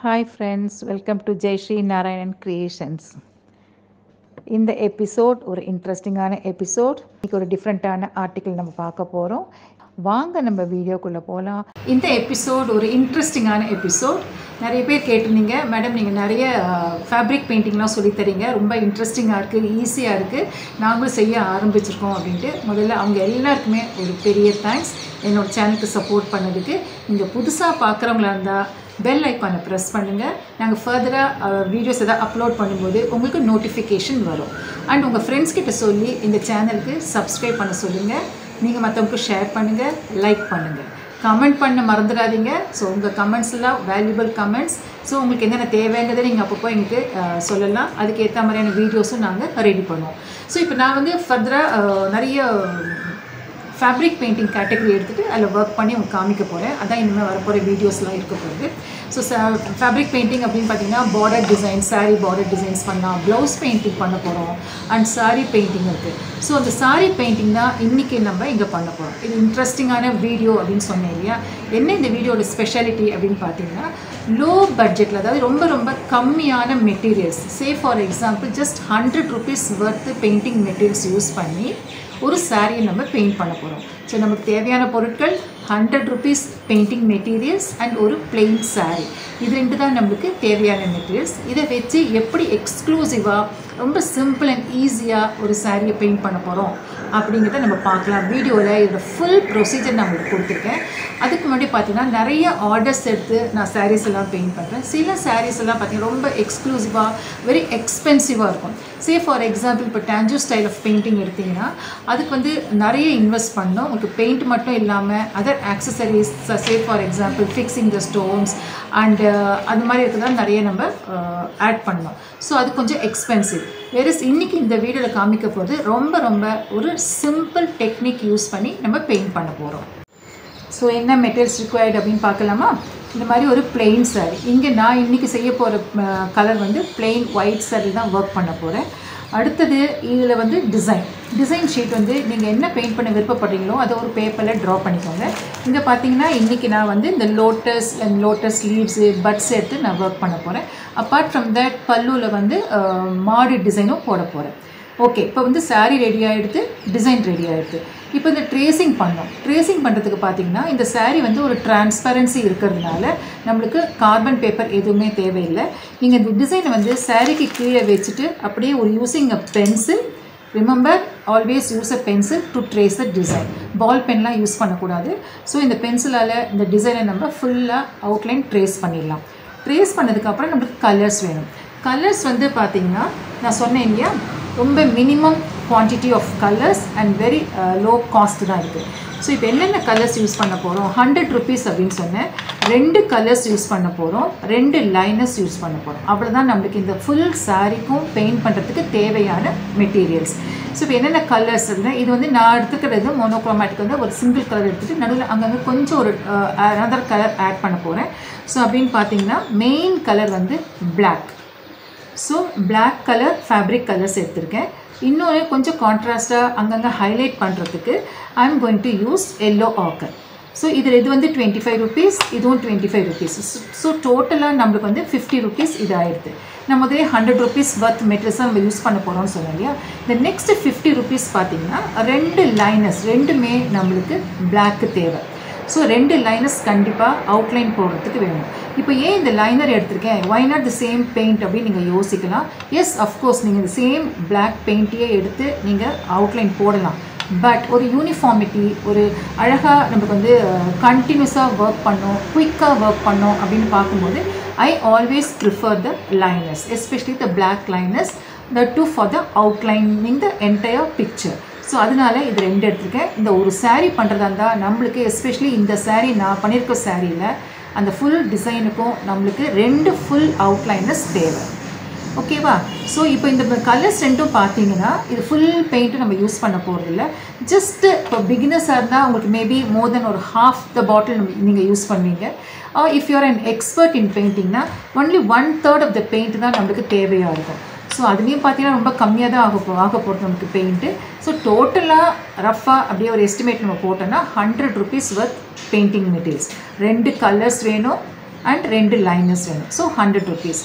Hi friends, welcome to Jai Shri Narayanan Creations. இந்த episode ஒரு இன்ட்ரெஸ்டிங்கான எபிசோட். இன்னைக்கு ஒரு டிஃப்ரெண்ட்டான ஆர்டிக்கிள் நம்ம பார்க்க போகிறோம். வாங்க நம்ம வீடியோக்குள்ளே போகலாம். இந்த எபிசோட் ஒரு இன்ட்ரெஸ்டிங்கான எபிசோட். நிறைய பேர் கேட்டிருந்தீங்க, மேடம் நீங்கள் நிறைய ஃபேப்ரிக் பெயிண்டிங்லாம் சொல்லித்தரீங்க, ரொம்ப இன்ட்ரெஸ்டிங்காக இருக்குது, ஈஸியாக இருக்குது, நாங்களும் செய்ய ஆரம்பிச்சிருக்கோம் அப்படின்ட்டு. முதல்ல அவங்க எல்லாருக்குமே ஒரு பெரிய தேங்க்ஸ் என்னோடய சேனலுக்கு சப்போர்ட் பண்ணதுக்கு. நீங்கள் புதுசாக பார்க்குறவங்களா இருந்தால் பெல் ஐக்கானை ப்ரெஸ் பண்ணுங்கள். நாங்கள் ஃபர்தராக வீடியோஸ் எதாவது அப்லோட் பண்ணும்போது உங்களுக்கு நோட்டிஃபிகேஷன் வரும். அண்ட் உங்கள் ஃப்ரெண்ட்ஸ் கிட்ட சொல்லி இந்த சேனலுக்கு சப்ஸ்கிரைப் பண்ண சொல்லுங்கள். நீங்கள் மற்றவங்களுக்கு ஷேர் பண்ணுங்கள், லைக் பண்ணுங்கள், கமெண்ட் பண்ண மறந்துடாதீங்க. ஸோ உங்கள் கமெண்ட்ஸ்லாம் வேல்யூபிள் கமெண்ட்ஸ். ஸோ உங்களுக்கு என்னென்ன தேவைங்கிறத நீங்கள் அப்பப்போ எங்களுக்கு சொல்லலாம். அதுக்கு ஏற்ற மாதிரியான வீடியோஸும் நாங்கள் ரெடி பண்ணுவோம். ஸோ இப்போ நான் வந்து ஃபர்தராக நிறைய ஃபேப்ரிக் பெயிண்டிங் கேட்டகரி எடுத்துகிட்டு அதில் ஒர்க் பண்ணி உங்களுக்கு காமிக்க போகிறேன். அதான் இனிமேல் வரப்போகிற வீடியோஸ்லாம் இருக்க போகுது. ஸோ ஃபேப்ரிக் பெயிண்டிங் அப்படின்னு பார்த்தீங்கன்னா border design, sari border designs பண்ணலாம், ப்ளவுஸ் பெயிண்டிங் பண்ண போகிறோம், அண்ட் சாரீ பெயிண்டிங் இருக்குது. ஸோ அந்த சாரீ பெயிண்டிங் தான் இன்றைக்கி நம்ம இங்கே பண்ண போகிறோம். இது இன்ட்ரெஸ்டிங்கான வீடியோ அப்படின்னு சொன்னேன் இல்லையா. என்ன இந்த வீடியோட ஸ்பெஷாலிட்டி அப்படின்னு பார்த்தீங்கன்னா, லோ பட்ஜெட்டில், அதாவது ரொம்ப ரொம்ப கம்மியான materials, say for example just 100 rupees worth painting materials use பண்ணி ஒரு சாரியை நம்ம பெயிண்ட் பண்ண போகிறோம். ஸோ நமக்கு தேவையான பொருட்கள் 100 rupees பெயிண்டிங் மெட்டீரியல்ஸ் அண்ட் ஒரு பிளெயின் சாரீ. இது ரெண்டு தான் நம்மளுக்கு தேவையான மெட்டீரியல்ஸ். இதை வச்சு எப்படி எக்ஸ்க்ளூசிவாக ரொம்ப சிம்பிள் அண்ட் ஈஸியாக ஒரு சாரியை பெயிண்ட் பண்ண போகிறோம் அப்படிங்கிறத நம்ம பார்க்கலாம். வீடியோவில் இதோட ஃபுல் ப்ரொசீஜர் நான் உங்களுக்கு கொடுத்துருக்கேன். அதுக்கு முன்னாடி பார்த்தீங்கன்னா நிறைய ஆர்டர்ஸ் எடுத்து நான் சாரீஸ் எல்லாம் பெயிண்ட் பண்ணுறேன். சில சாரீஸ் எல்லாம் பார்த்தீங்கன்னா ரொம்ப எக்ஸ்க்ளூசிவாக, வெரி எக்ஸ்பென்சிவாக இருக்கும். சே ஃபார் எக்ஸாம்பிள் இப்போ டான்ஜூ ஸ்டைல் ஆஃப் பெயிண்டிங் எடுத்திங்கன்னா அதுக்கு வந்து நிறைய இன்வெஸ்ட் பண்ணணும். உங்களுக்கு பெயிண்ட் மட்டும் இல்லாமல் other accessories, say for example fixing the stones and அந்த மாதிரி இருக்கிறதா நிறைய நம்ம ஆட் பண்ணணும். ஸோ அது கொஞ்சம் எக்ஸ்பென்சிவ். வேறஸ் இன்றைக்கி இந்த வீடியோவில் காமிக்க போகிறது ரொம்ப ரொம்ப ஒரு சிம்பிள் டெக்னிக் யூஸ் பண்ணி நம்ம பெயிண்ட் பண்ண போகிறோம். ஸோ என்ன மெட்டீரியல்ஸ் ரிக்வயர்டு அப்படின்னு பார்க்கலாமா. இந்த மாதிரி ஒரு பிளெயின் சாரீ. இங்கே நான் இன்றைக்கி செய்ய போகிற கலர் வந்து பிளெயின் ஒயிட் சாரீ தான் ஒர்க் பண்ண போகிறேன். அடுத்தது இதில் வந்து டிசைன் ஷீட் வந்து நீங்கள் என்ன பெயிண்ட் பண்ண விருப்பப்படுறீங்களோ அதை ஒரு பேப்பரில் ட்ரா பண்ணிக்கோங்க. இங்கே பார்த்தீங்கன்னா இன்றைக்கி நான் வந்து இந்த லோட்டஸ் லீவ்ஸு, பட்ஸ் எடுத்து நான் ஒர்க் பண்ண போகிறேன். அப்பார்ட் ஃப்ரம் தட் பல்லுவில் வந்து மாடு டிசைனும் போட போகிறேன். ஓகே, இப்போ வந்து சாரீ ரெடி ஆகிடுது, டிசைன் ரெடி ஆகிடுது. இப்போ இந்த ட்ரேசிங் பண்ணோம். ட்ரேசிங் பண்ணுறதுக்கு பார்த்தீங்கன்னா இந்த சாரீ வந்து ஒரு டிரான்ஸ்பரன்சி இருக்கிறதுனால நம்மளுக்கு கார்பன் பேப்பர் எதுவுமே தேவையில்லை. நீங்கள் இந்த டிசைனை வந்து சாரீக்கு கீழே வச்சுட்டு அப்படியே ஒரு using a pencil, remember always use a pencil to trace the design. Ball பென்லாம் யூஸ் பண்ணக்கூடாது. ஸோ இந்த பென்சிலால் இந்த டிசைனை நம்ம ஃபுல்லாக அவுட்லைன் ட்ரேஸ் பண்ணிடலாம். ட்ரேஸ் பண்ணதுக்கப்புறம் நம்மளுக்கு கலர்ஸ் வேணும். கலர்ஸ் வந்து பார்த்திங்கன்னா நான் சொன்னேன் இல்லையா, ரொம்ப minimum quantity of colours and very low cost தான் இருக்குது. ஸோ இப்போ என்னென்ன கலர்ஸ் யூஸ் பண்ண போகிறோம், 100 rupees அப்படின்னு சொன்னேன். 2 கலர்ஸ் யூஸ் பண்ண போகிறோம், 2 லைனர்ஸ் யூஸ் பண்ண போகிறோம். அவ்வளோ தான் நம்மளுக்கு இந்த ஃபுல் சாரீக்கும் பெயிண்ட் பண்ணுறதுக்கு தேவையான மெட்டீரியல்ஸ். ஸோ இப்போ என்னென்ன கலர்ஸ் இருந்தால், இது வந்து நான் எடுத்துக்கிறது மோனோக்ரோமேட்டிக் வந்து ஒரு சிங்கிள் கலர் எடுத்துகிட்டு நடுவில் அங்கங்கே கொஞ்சம் ஒரு அனதர் கலர் ஆட் பண்ண போகிறேன். ஸோ அப்படின்னு பார்த்தீங்கன்னா மெயின் கலர் வந்து black. So black colour fabric colours எடுத்திருக்கேன். இன்னொரு கொஞ்சம் கான்ட்ராஸ்ட்டாக அங்கங்கே ஹைலைட் பண்ணுறதுக்கு I am going to use yellow ochre. So இதில் இது வந்து 25 rupees, இதுவும் 25 rupees. ஸோ டோட்டலாக நம்மளுக்கு வந்து 50 rupees இது ஆயிடுது. நம்ம முதலே 100 rupees ஒர்த் மெட்டீரியல்ஸாக நம்ம யூஸ் பண்ண போகிறோம்னு சொன்னோம் இல்லையா. இந்த நெக்ஸ்ட் 50 rupees பார்த்தீங்கன்னா 2 லைனர்ஸ், ரெண்டுமே நம்மளுக்கு பிளாக்கு தேவை. ஸோ 2 லைனர்ஸ் கண்டிப்பாக அவுட்லைன் போடுறதுக்கு வேணும். இப்போ ஏன் இந்த லைனர் எடுத்திருக்கேன், why not the same paint அப்படின்னு நீங்கள் யோசிக்கலாம். எஸ், அஃப்கோர்ஸ் நீங்கள் இந்த சேம் பிளாக் பெயிண்ட்டையே எடுத்து நீங்கள் அவுட்லைன் போடலாம். பட் ஒரு யூனிஃபார்மிட்டி, ஒரு அழகாக நமக்கு வந்து கண்டினியூஸாக ஒர்க் பண்ணோம், குயிக்காக ஒர்க் பண்ணோம் அப்படின்னு பார்க்கும்போது I always prefer the liners, especially the black liners, the two for the outlining the entire picture. So அதனால் இது 2 எடுத்திருக்கேன். இந்த ஒரு சாரீ பண்ணுறதா இருந்தால் நம்மளுக்கு, எஸ்பெஷலி இந்த சாரீ நான் பண்ணியிருக்க சாரியில் அந்த ஃபுல் டிசைனுக்கும் நம்மளுக்கு 2 ஃபுல் அவுட்லைனர்ஸ் தேவை. ஓகேவா. ஸோ இப்போ இந்த கலர்ஸ் ரெண்டும் பார்த்தீங்கன்னா இது ஃபுல் பெயிண்ட்டு நம்ம யூஸ் பண்ண போகிறதில்ல. ஜஸ்ட்டு இப்போ பிகினர்ஸாக இருந்தால் உங்களுக்கு மேபி மோர் தென் ஒரு half the bottle நீங்கள் யூஸ் பண்ணுவீங்க. If you're an expert in பெயிண்டிங்னா ஒன்லி 1/3 ஆஃப் த பெயிண்ட் தான் நம்மளுக்கு தேவையாக இருக்கும். ஸோ அதுலேயும் பார்த்தீங்கன்னா ரொம்ப கம்மியாக தான் ஆக போகிறது நமக்கு பெயிண்ட்டு. ஸோ டோட்டலாக ரஃபாக அப்படியே ஒரு எஸ்டிமேட் நம்ம போட்டோன்னா 100 rupees worth painting materials. 2 colours வேணும் அண்ட் 2 லைனர்ஸ் வேணும். So 100 rupees.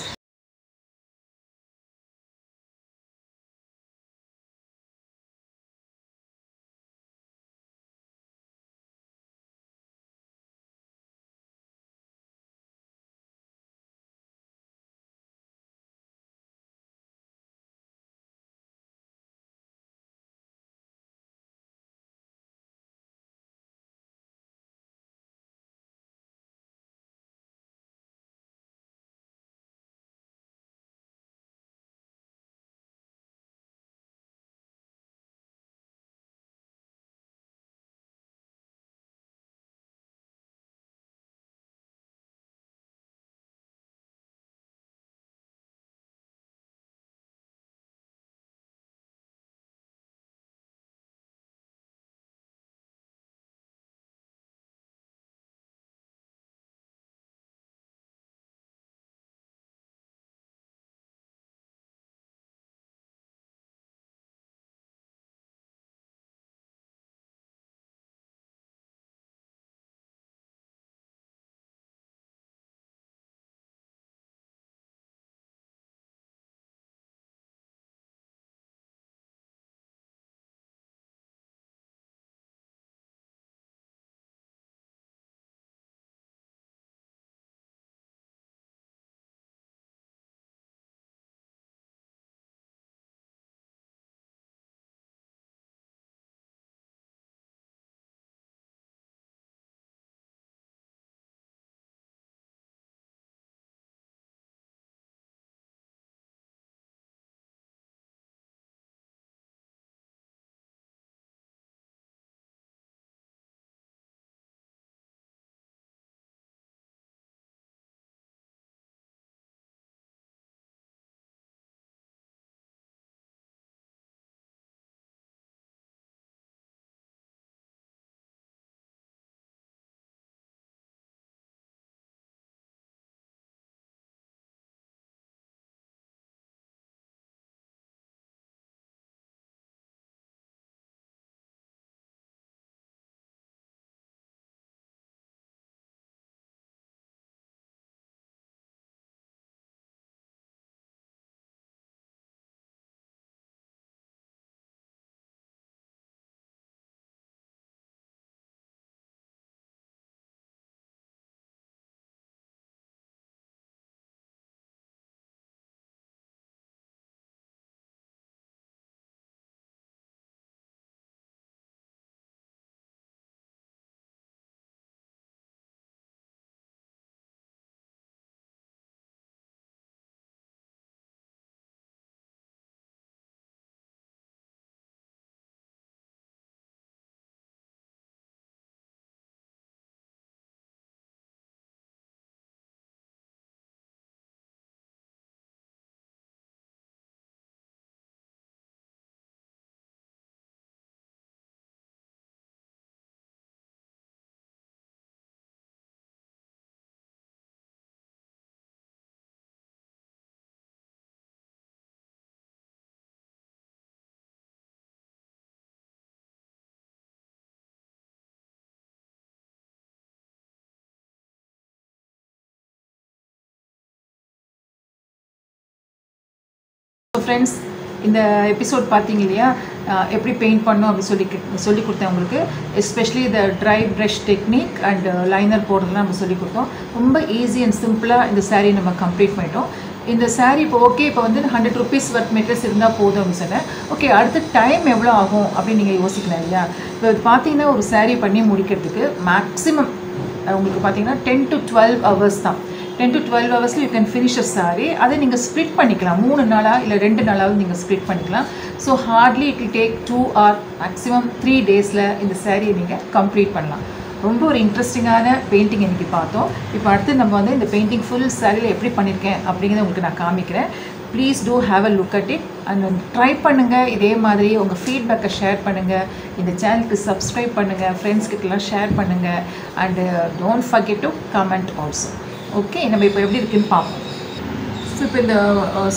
ஃப்ரெண்ட்ஸ், இந்த எபிசோட் பார்த்தீங்க இல்லையா, எப்படி பெயிண்ட் பண்ணணும் அப்படி சொல்லி கொடுத்தேன் உங்களுக்கு. எஸ்பெஷலி இந்த dry brush technique and liner போடுறதுலாம் நம்ம சொல்லி கொடுத்தோம். ரொம்ப ஈஸி அண்ட் சிம்பிளாக இந்த சாரீ நம்ம கம்ப்ளீட் பண்ணிட்டோம். இந்த சாரீ இப்போ ஓகே, இப்போ வந்து 100 rupees ஒர்த் மெட்டீரியல்ஸ் இருந்தால் போதும் அப்படின்னு சொன்னேன். ஓகே, அடுத்த டைம் எவ்வளோ ஆகும் அப்படின்னு நீங்கள் யோசிக்கலாம் இல்லையா. இப்போ பார்த்தீங்கன்னா ஒரு சாரீ பண்ணி முடிக்கிறதுக்கு மேக்ஸிமம் உங்களுக்கு பார்த்தீங்கன்னா 10 to 12 hours தான். 10 to 12 hours you can finish a sari. அதை நீங்கள் ஸ்ப்ளிட் பண்ணிக்கலாம், 3 நாளாக இல்லை 2 நாளாவது நீங்கள் ஸ்ப்ளிட் பண்ணிக்கலாம். So hardly it will take 2 or maximum 3 daysல இந்த சாரியை நீங்கள் கம்ப்ளீட் பண்ணலாம். ரொம்ப ஒரு இன்ட்ரெஸ்டிங்கான பெயிண்டிங் இன்றைக்கி பார்த்தோம். இப்போ அடுத்து நம்ம வந்து இந்த பெயிண்டிங் ஃபுல் சாரியில் எப்படி பண்ணியிருக்கேன் அப்படிங்கிறத உங்களுக்கு நான் காமிக்கிறேன். Please do have a look at it and try பண்ணுங்கள். இதே மாதிரி உங்கள் ஃபீட்பேக்கை ஷேர் பண்ணுங்கள். இந்த சேனலுக்கு சப்ஸ்கிரைப் பண்ணுங்கள், ஃப்ரெண்ட்ஸ்கிட்டலாம் ஷேர் பண்ணுங்கள். And don't forget to comment also. Okay, நம்ம இப்போ எப்படி இருக்குன்னு பார்ப்போம். ஸோ இப்போ இந்த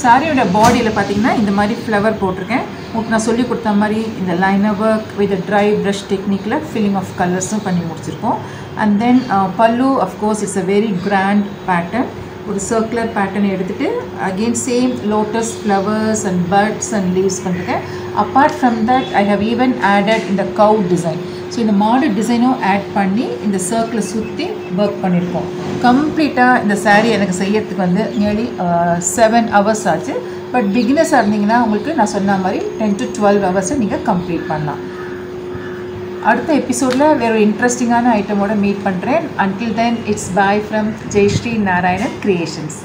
சாரியோட பாடியில் பார்த்தீங்கன்னா இந்த மாதிரி ஃப்ளவர் போட்டிருக்கேன். உங்களுக்கு நான் சொல்லி கொடுத்த மாதிரி இந்த liner work with dry brush டெக்னிக்கில் ஃபில்லிங் ஆஃப் கலர்ஸும் பண்ணி முடிச்சிருக்கோம். அண்ட் தென் பல்லு of course it's a very grand pattern. ஒரு சர்க்குலர் பேட்டர்ன் எடுத்துகிட்டு again same lotus flowers and buds and leaves பண்ணிருக்கேன். Apart from that I have even added இந்த cow design. So இந்த மாடல் டிசைனும் ஆட் பண்ணி இந்த சர்க்கிளை சுற்றி ஒர்க் பண்ணியிருக்கோம். கம்ப்ளீட்டாக இந்த சாரீ எனக்கு செய்யறதுக்கு வந்து நியர்லி 7 hours ஆச்சு. பட் பிகினர்ஸாக இருந்தீங்கன்னா உங்களுக்கு நான் சொன்ன மாதிரி 10 to 12 hours நீங்கள் கம்ப்ளீட் பண்ணலாம். அடுத்த எபிசோடில் வேறு இன்ட்ரெஸ்டிங்கான ஐட்டமோட மீட் பண்ணுறேன். Until then it's bye from Jayashree Narayanan creations.